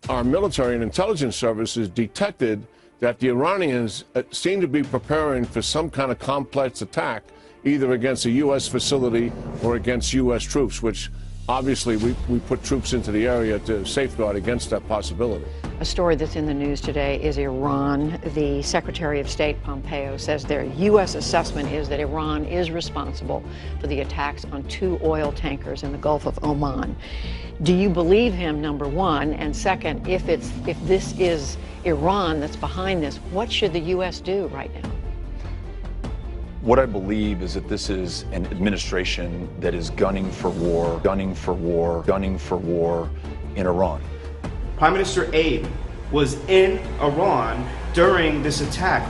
our military and intelligence services detected that the Iranians seem to be preparing for some kind of complex attack, either against a U.S. facility or against U.S. troops, which obviously we put troops into the area to safeguard against that possibility. A story that's in the news today is Iran. The Secretary of State, Pompeo, says their U.S. assessment is that Iran is responsible for the attacks on 2 oil tankers in the Gulf of Oman. Do you believe him, number one? And second, if this is Iran that's behind this, what should the U.S. do right now? What I believe is that this is an administration that is gunning for war, gunning for war, gunning for war in Iran. Prime Minister Abe was in Iran during this attack.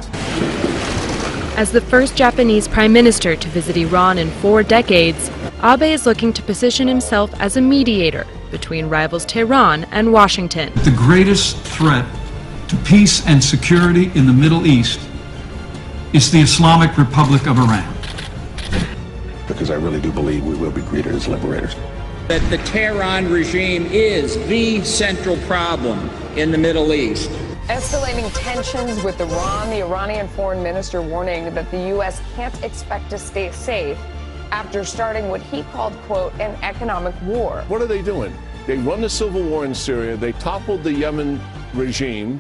As the first Japanese prime minister to visit Iran in 4 decades, Abe is looking to position himself as a mediator between rivals Tehran and Washington. The greatest threat to peace and security in the Middle East is the Islamic Republic of Iran. Because I really do believe we will be greeted as liberators. That the Tehran regime is the central problem in the Middle East. Escalating tensions with Iran, the Iranian foreign minister warning that the U.S. can't expect to stay safe after starting what he called, quote, an economic war. What are they doing? They run the civil war in Syria. They toppled the Yemen regime,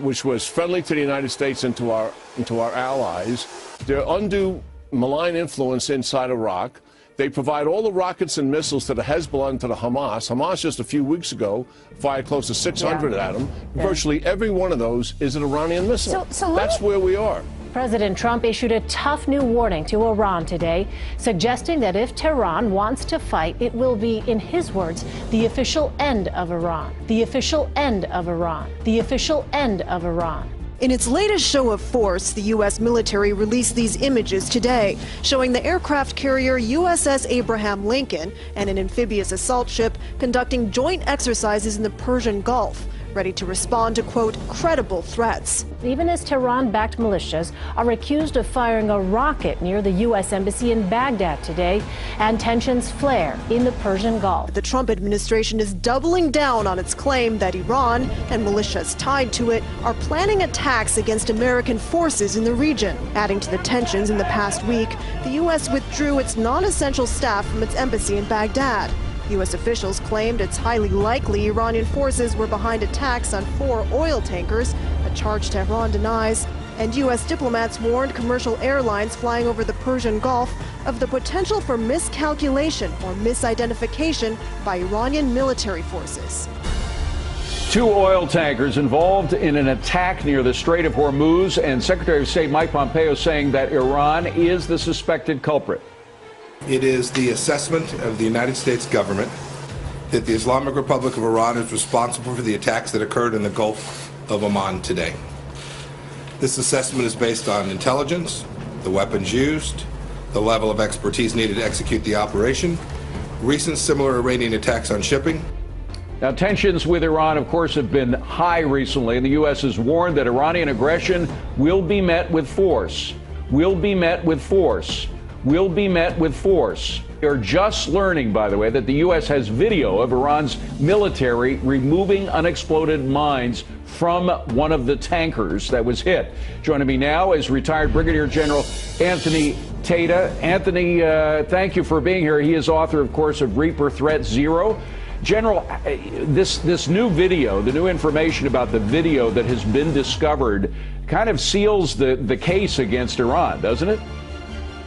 which was friendly to the United States and to our allies. Their undue malign influence inside Iraq. They provide all the rockets and missiles to the Hezbollah and to the Hamas. Hamas just a few weeks ago fired close to 600 at them. Virtually every one of those is an Iranian missile. That's where we are. President Trump issued a tough new warning to Iran today, suggesting that if Tehran wants to fight, it will be, in his words, the official end of Iran. The official end of Iran. The official end of Iran. In its latest show of force, the U.S. military released these images today, showing the aircraft carrier USS Abraham Lincoln and an amphibious assault ship conducting joint exercises in the Persian Gulf, ready to respond to, quote, credible threats. Even as Tehran-backed militias are accused of firing a rocket near the U.S. Embassy in Baghdad today, and tensions flare in the Persian Gulf. The Trump administration is doubling down on its claim that Iran and militias tied to it are planning attacks against American forces in the region. Adding to the tensions in the past week, the U.S. withdrew its non-essential staff from its embassy in Baghdad. U.S. officials claimed it's highly likely Iranian forces were behind attacks on 4 oil tankers, a charge Tehran denies. And U.S. diplomats warned commercial airlines flying over the Persian Gulf of the potential for miscalculation or misidentification by Iranian military forces. 2 oil tankers involved in an attack near the Strait of Hormuz, and Secretary of State Mike Pompeo saying that Iran is the suspected culprit. It is the assessment of the United States government that the Islamic Republic of Iran is responsible for the attacks that occurred in the Gulf of Oman today. This assessment is based on intelligence, the weapons used, the level of expertise needed to execute the operation, recent similar Iranian attacks on shipping. Now, tensions with Iran, of course, have been high recently, and the U.S. has warned that Iranian aggression will be met with force. Will be met with force. Will be met with force. We are just learning, by the way, that the U.S. has video of Iran's military removing unexploded mines from one of the tankers that was hit. Joining me now is retired Brigadier General Anthony Tata. Anthony, thank you for being here. He is author, of course, of Reaper Threat Zero. General, this new video, the new information about the video that has been discovered kind of seals the case against Iran, doesn't it?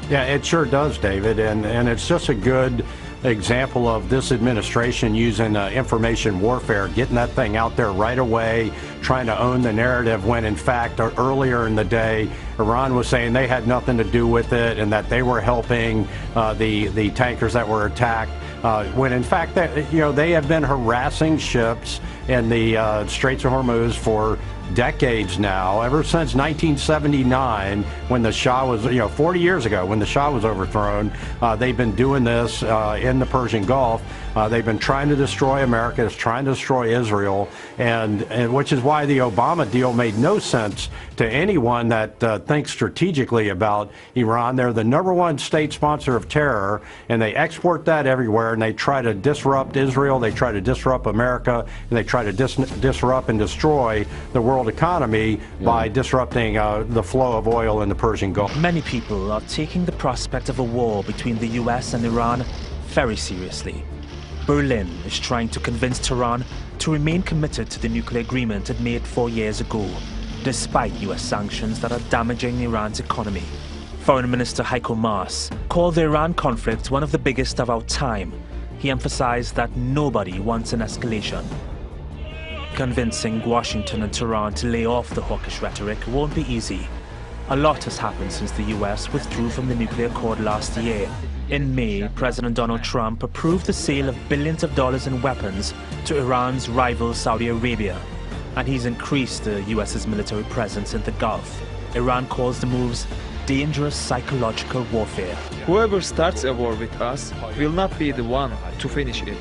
Yeah, it sure does, David, and it's just a good example of this administration using information warfare, getting that thing out there right away, trying to own the narrative when, in fact, earlier in the day, Iran was saying they had nothing to do with it and that they were helping the tankers that were attacked, when, in fact, they have been harassing ships in the Straits of Hormuz for decades now, ever since 1979, when the Shah was, 40 years ago, when the Shah was overthrown. They've been doing this in the Persian Gulf. They've been trying to destroy America, trying to destroy Israel, and which is why the Obama deal made no sense to anyone that thinks strategically about Iran. They're the #1 state sponsor of terror, and they export that everywhere, and they try to disrupt Israel, they try to disrupt America, and they try to disrupt and destroy the world economy by disrupting the flow of oil in the Persian Gulf. Many people are taking the prospect of a war between the US and Iran very seriously. Berlin is trying to convince Tehran to remain committed to the nuclear agreement it made 4 years ago, despite US sanctions that are damaging Iran's economy. Foreign Minister Heiko Maas called the Iran conflict one of the biggest of our time. He emphasized that nobody wants an escalation. Convincing Washington and Tehran to lay off the hawkish rhetoric won't be easy. A lot has happened since the US withdrew from the nuclear accord last year. In May, President Donald Trump approved the sale of billions of dollars in weapons to Iran's rival Saudi Arabia, and he's increased the US's military presence in the Gulf. Iran calls the moves dangerous psychological warfare. Whoever starts a war with us will not be the one to finish it.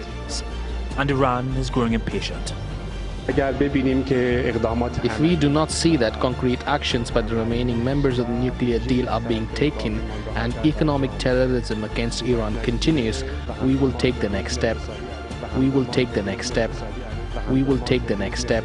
And Iran is growing impatient. If we do not see that concrete actions by the remaining members of the nuclear deal are being taken and economic terrorism against Iran continues, we will take the next step. We will take the next step. We will take the next step.